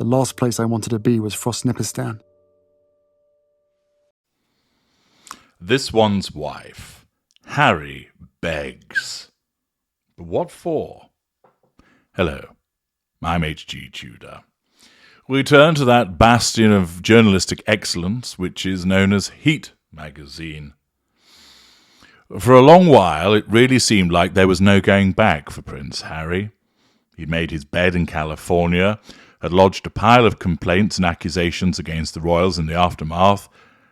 The last place I wanted to be was Frostnipistan. This one's wife. Harry begs. But what for? Hello, I'm H.G. Tudor. We turn to that bastion of journalistic excellence which is known as Heat magazine. For a long while, it really seemed like there was no going back for Prince Harry. He'd made his bed in California, had lodged a pile of complaints and accusations against the royals in the aftermath,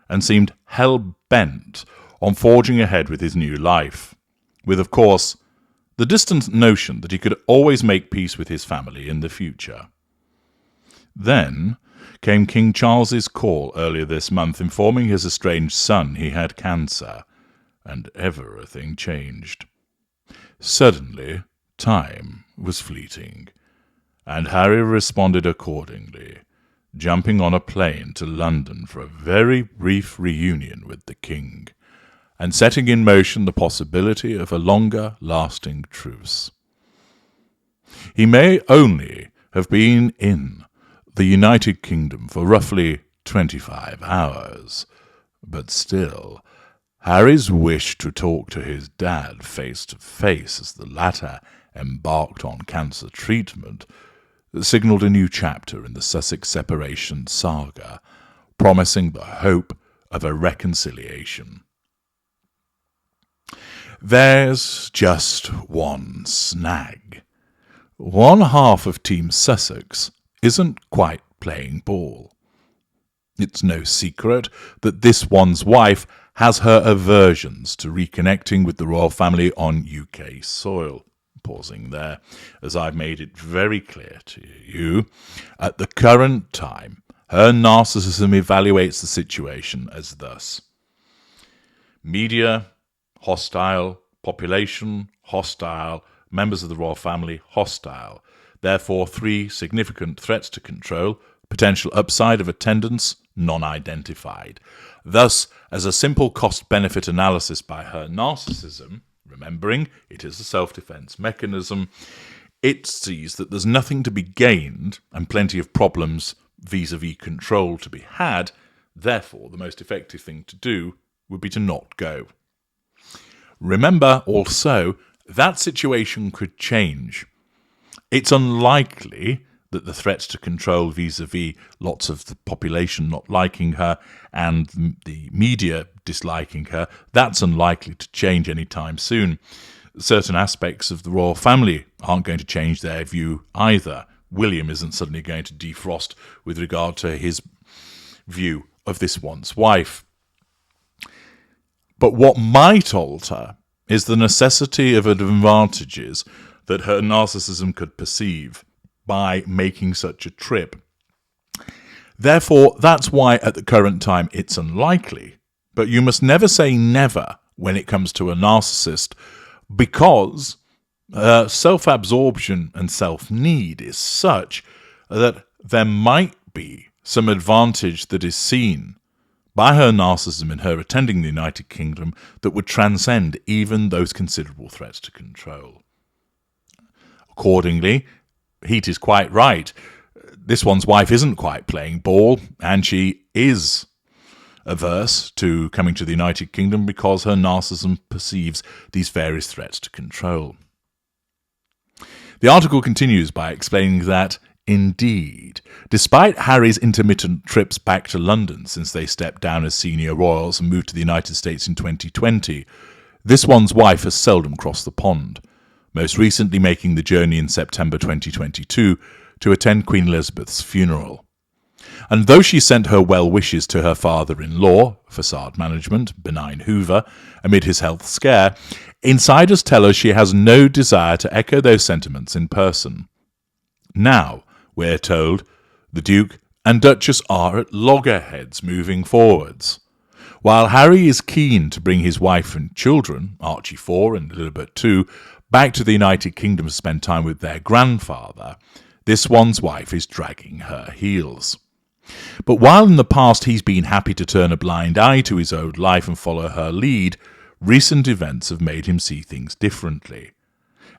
and seemed hell-bent on forging ahead with his new life, with, of course, the distant notion that he could always make peace with his family in the future. Then came King Charles's call earlier this month informing his estranged son he had cancer, and everything changed. Suddenly, time was fleeting, and Harry responded accordingly, jumping on a plane to London for a very brief reunion with the king, and setting in motion the possibility of a longer-lasting truce. He may only have been in the United Kingdom for roughly 25 hours, but still, Harry's wish to talk to his dad face to face as the latter embarked on cancer treatment signalled a new chapter in the Sussex separation saga, promising the hope of a reconciliation. There's just one snag. One half of Team Sussex isn't quite playing ball. It's no secret that this one's wife has her aversions to reconnecting with the royal family on UK soil. Pausing there, as I've made it very clear to you, at the current time, her narcissism evaluates the situation as thus. Media, hostile. Population, hostile. Members of the royal family, hostile. Therefore, 3 significant threats to control, potential upside of attendance, non-identified. Thus, as a simple cost-benefit analysis by her narcissism, remembering it is a self-defense mechanism, it sees that there's nothing to be gained and plenty of problems vis-a-vis control to be had. Therefore, the most effective thing to do would be to not go. Remember also, that situation could change. It's unlikely that the threats to control vis-a-vis lots of the population not liking her and the media disliking her, that's unlikely to change anytime soon. Certain aspects of the royal family aren't going to change their view either. William isn't suddenly going to defrost with regard to his view of this one's wife. But what might alter is the necessity of advantages that her narcissism could perceive by making such a trip. Therefore, that's why at the current time it's unlikely. But you must never say never when it comes to a narcissist, because self-absorption and self-need is such that there might be some advantage that is seen by her narcissism in her attending the United Kingdom that would transcend even those considerable threats to control. Accordingly, Heat is quite right. This one's wife isn't quite playing ball, and she is averse to coming to the United Kingdom because her narcissism perceives these various threats to control. The article continues by explaining that, indeed, despite Harry's intermittent trips back to London since they stepped down as senior royals and moved to the United States in 2020, this one's wife has seldom crossed the pond, most recently making the journey in September 2022 to attend Queen Elizabeth's funeral. And though she sent her well wishes to her father-in-law, facade management, Benign Hoover, amid his health scare, insiders tell us she has no desire to echo those sentiments in person. Now, we're told, the Duke and Duchess are at loggerheads moving forwards. While Harry is keen to bring his wife and children, Archie 4 and Lilibet 2, back to the United Kingdom to spend time with their grandfather, this one's wife is dragging her heels. But while in the past he's been happy to turn a blind eye to his old life and follow her lead, recent events have made him see things differently.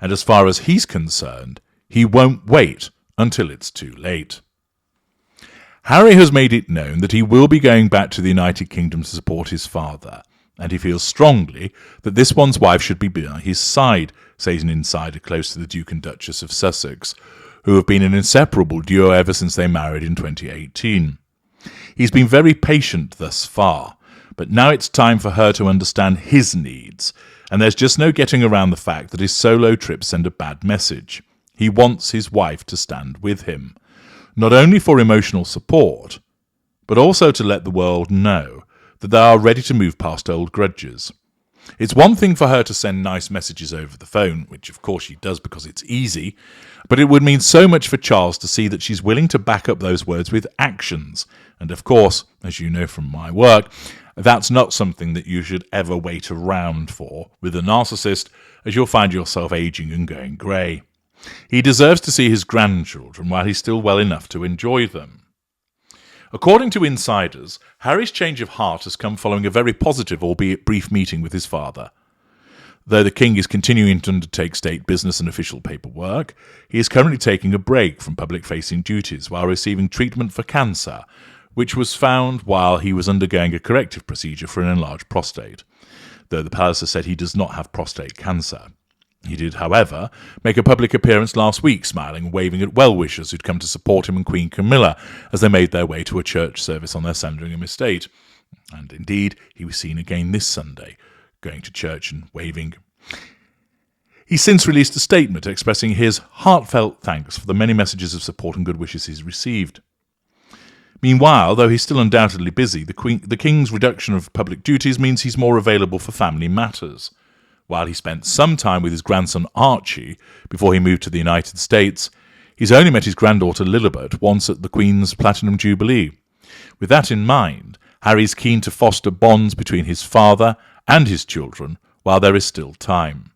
And as far as he's concerned, he won't wait until it's too late. Harry has made it known that he will be going back to the United Kingdom to support his father, and he feels strongly that this one's wife should be by his side, says an insider close to the Duke and Duchess of Sussex, who have been an inseparable duo ever since they married in 2018. He's been very patient thus far, but now it's time for her to understand his needs, and there's just no getting around the fact that his solo trips send a bad message. He wants his wife to stand with him, not only for emotional support, but also to let the world know that they are ready to move past old grudges. It's one thing for her to send nice messages over the phone, which of course she does because it's easy, but it would mean so much for Charles to see that she's willing to back up those words with actions. And of course, as you know from my work, that's not something that you should ever wait around for with a narcissist, as you'll find yourself aging and going grey. He deserves to see his grandchildren while he's still well enough to enjoy them. According to insiders, Harry's change of heart has come following a very positive, albeit brief, meeting with his father. Though the King is continuing to undertake state business and official paperwork, he is currently taking a break from public-facing duties while receiving treatment for cancer, which was found while he was undergoing a corrective procedure for an enlarged prostate, though the palace has said he does not have prostate cancer. He did, however, make a public appearance last week, smiling and waving at well-wishers who'd come to support him and Queen Camilla as they made their way to a church service on their Sandringham estate. And indeed, he was seen again this Sunday, going to church and waving. He's since released a statement expressing his heartfelt thanks for the many messages of support and good wishes he's received. Meanwhile, though he's still undoubtedly busy, the King's reduction of public duties means he's more available for family matters. While he spent some time with his grandson Archie before he moved to the United States, he's only met his granddaughter Lilibet once at the Queen's Platinum Jubilee. With that in mind, Harry's keen to foster bonds between his father and his children while there is still time.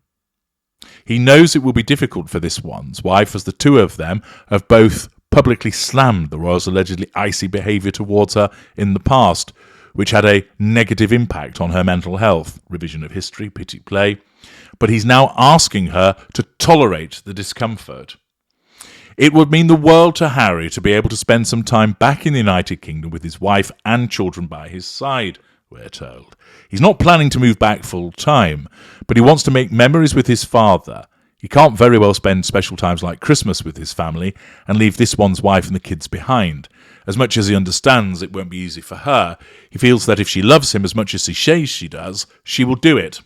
He knows it will be difficult for this one's wife, as the two of them have both publicly slammed the royals' allegedly icy behaviour towards her in the past, which had a negative impact on her mental health. Revision of history, pity play. But he's now asking her to tolerate the discomfort. It would mean the world to Harry to be able to spend some time back in the United Kingdom with his wife and children by his side, we're told. He's not planning to move back full time, but he wants to make memories with his father. He can't very well spend special times like Christmas with his family and leave this one's wife and the kids behind. As much as he understands it won't be easy for her, he feels that if she loves him as much as he says she does, she will do it.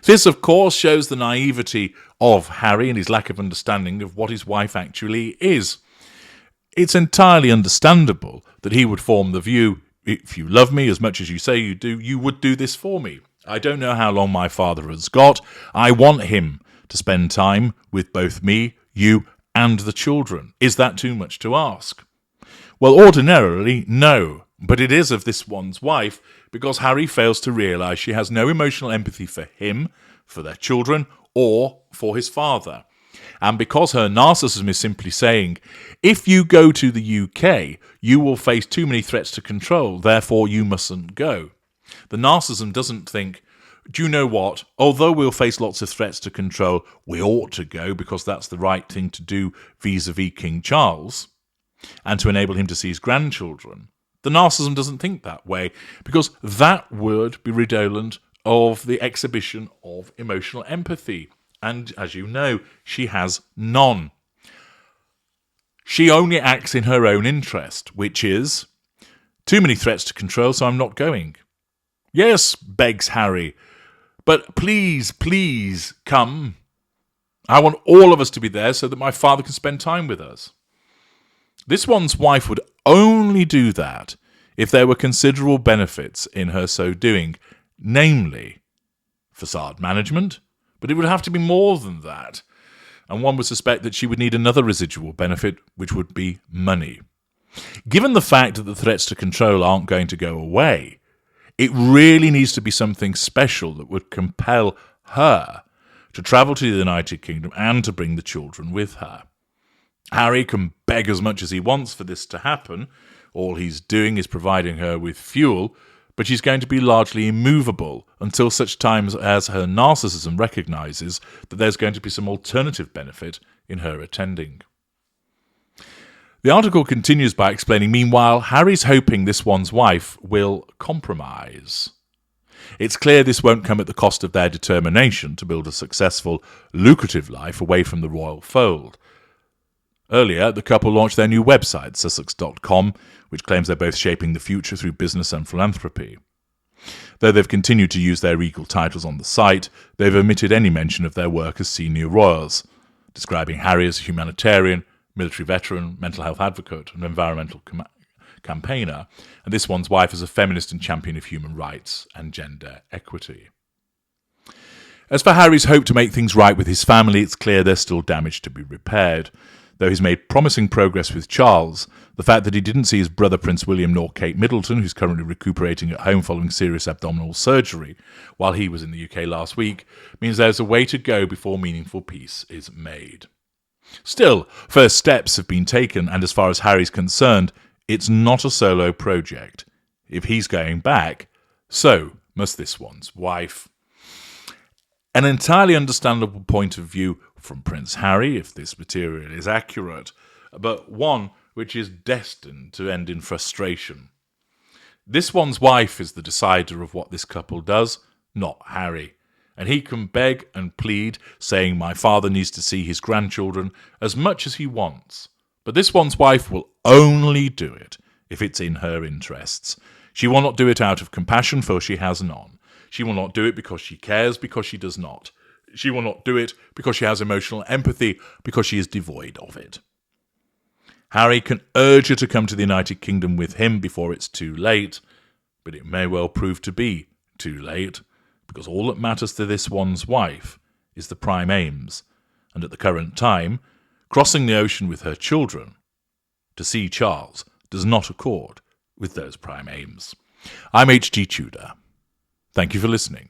This, of course, shows the naivety of Harry and his lack of understanding of what his wife actually is. It's entirely understandable that he would form the view, if you love me as much as you say you do, you would do this for me. I don't know how long my father has got. I want him to spend time with both me, you, and the children. Is that too much to ask? Well, ordinarily, no, but it is of this one's wife, because Harry fails to realise she has no emotional empathy for him, for their children, or for his father. And because her narcissism is simply saying, if you go to the UK, you will face too many threats to control, therefore you mustn't go. The narcissism doesn't think, do you know what, although we'll face lots of threats to control, we ought to go because that's the right thing to do vis-a-vis King Charles, and to enable him to see his grandchildren. The narcissism doesn't think that way, because that would be redolent of the exhibition of emotional empathy. And as you know, she has none. She only acts in her own interest, which is, too many threats to control, so I'm not going. Yes, begs Harry, but please, please come. I want all of us to be there so that my father can spend time with us. This one's wife would only do that if there were considerable benefits in her so doing, namely facade management, but it would have to be more than that, and one would suspect that she would need another residual benefit, which would be money. Given the fact that the threats to control aren't going to go away, it really needs to be something special that would compel her to travel to the United Kingdom and to bring the children with her. Harry can beg as much as he wants for this to happen. All he's doing is providing her with fuel, but she's going to be largely immovable until such times as her narcissism recognises that there's going to be some alternative benefit in her attending. The article continues by explaining, meanwhile, Harry's hoping this one's wife will compromise. It's clear this won't come at the cost of their determination to build a successful, lucrative life away from the royal fold. Earlier, the couple launched their new website, Sussex.com, which claims they're both shaping the future through business and philanthropy. Though they've continued to use their regal titles on the site, they've omitted any mention of their work as senior royals, describing Harry as a humanitarian, military veteran, mental health advocate, and environmental campaigner, and this one's wife as a feminist and champion of human rights and gender equity. As for Harry's hope to make things right with his family, it's clear there's still damage to be repaired. Though he's made promising progress with Charles, the fact that he didn't see his brother Prince William nor Kate Middleton, who's currently recuperating at home following serious abdominal surgery, while he was in the UK last week, means there's a way to go before meaningful peace is made. Still, first steps have been taken, and as far as Harry's concerned, it's not a solo project. If he's going back, so must this one's wife. An entirely understandable point of view from Prince Harry, if this material is accurate, but one which is destined to end in frustration. This one's wife is the decider of what this couple does, not Harry. And he can beg and plead, saying my father needs to see his grandchildren as much as he wants. But this one's wife will only do it if it's in her interests. She will not do it out of compassion, for she has none. She will not do it because she cares, because she does not. She will not do it because she has emotional empathy, because she is devoid of it. Harry can urge her to come to the United Kingdom with him before it's too late, but it may well prove to be too late, because all that matters to this one's wife is the prime aims, and at the current time, crossing the ocean with her children to see Charles does not accord with those prime aims. I'm H.G. Tudor. Thank you for listening.